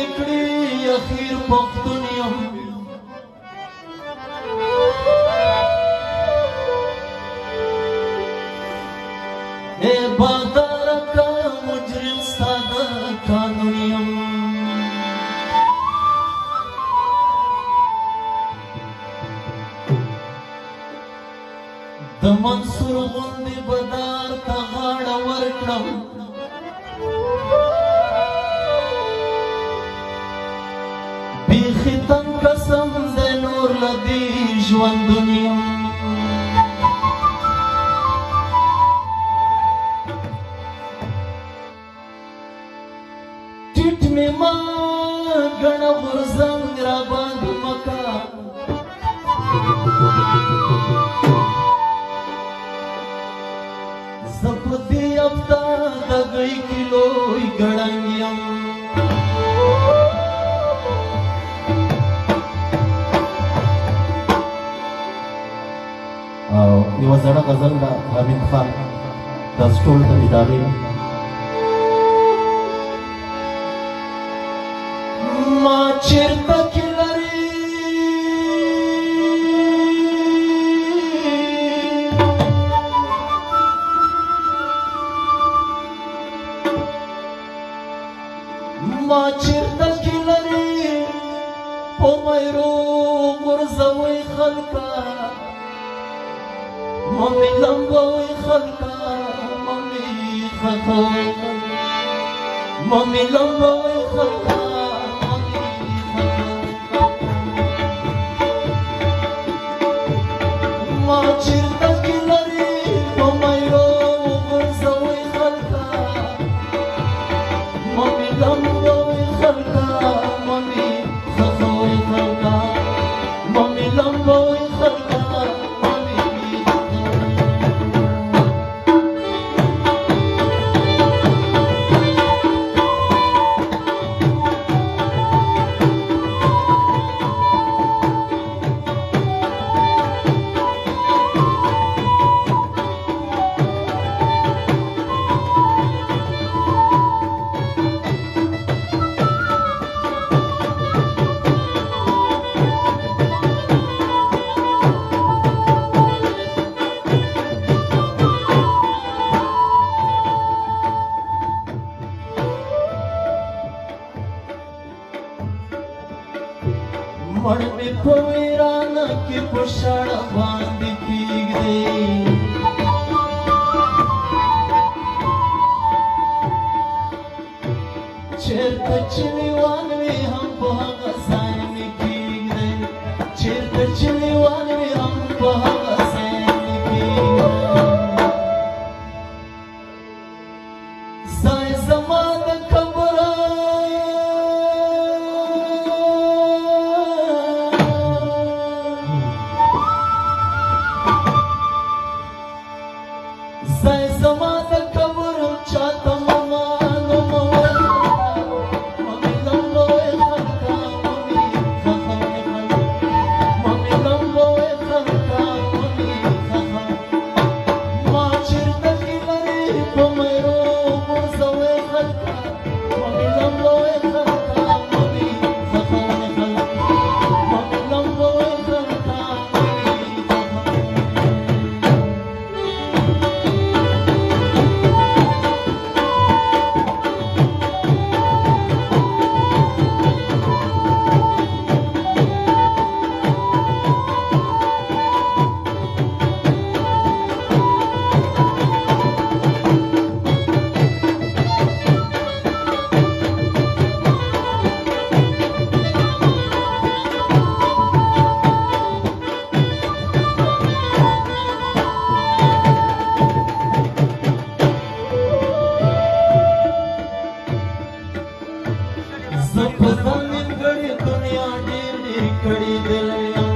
میکړي اخیر پښتون یم اے بادار کا مجرم ساده قانون یم د منصور غوندې بدار ته غاړه ورکړم بیخي تن قسم دی نور له دې ژوندون یم ټیټ مې ما ګڼه غورځنګ راباندې مکه زه په دې هفته د ګۍ کې لوی ګړنګ یم یوه زړه غزل ده حمید خان د سټول د ادارې ما چیرته کې لري ما چیرته کې لري په میرو غورځوئ خلکه ممی لمبوی خلکا ممی خخوی ممی لمبوی خلکا ممی خخوی ما چیرته کی لري په میرو غورځوئ خلکا ممی لمبوی خلکا ممی خخوی خلکا ممی لمبوی خلکا مړ مې په ویرانه کې په شاړه باندې کېږدي چېرته چې لیوان وي هم په هغه ځای مې کېږدي چېرته چې لیوان وي هم په هغه ځای مې کېږدي ځای زما د قبره زای زما د قبر چاته مما نوموي ممی لمبوي خلکا ممی خخوي خلکا ممی لمبوي خلکا ممی خخوي ما چیرته کې لري په میرو غورځوئ خلکا ممی لمبوي خلکا ممی خخوي خلکا ممی لمبوي خلکا ممی خخوي زه په ځان نیمګړې دنیا ډېر کړي دلی یم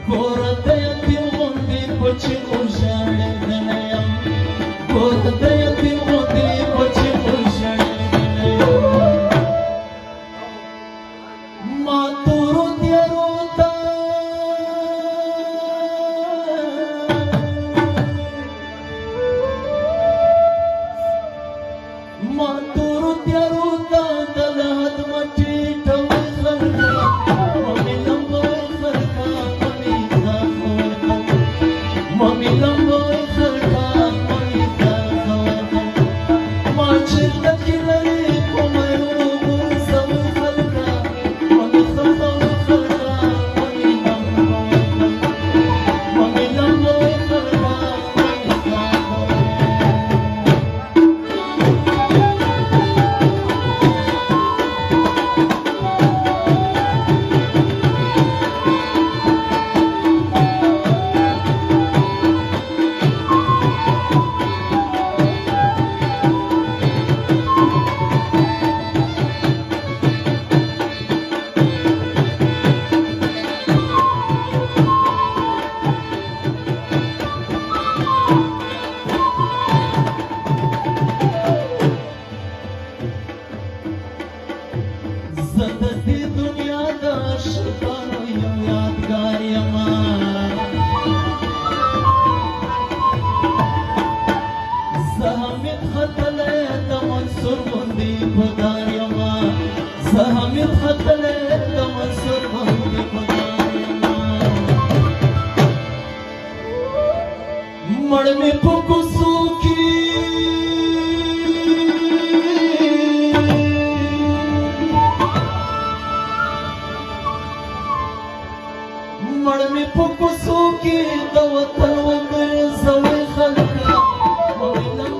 کور د یتیم غوندې په چیغو ژړېدلی یم کور د یتیم غوندې په چیغو ژړېدلی یم ما تورو تیارو ته مړ مې په کوڅو کې مړ مې په کوڅو کې د وطن وګرځوي خلک وویلم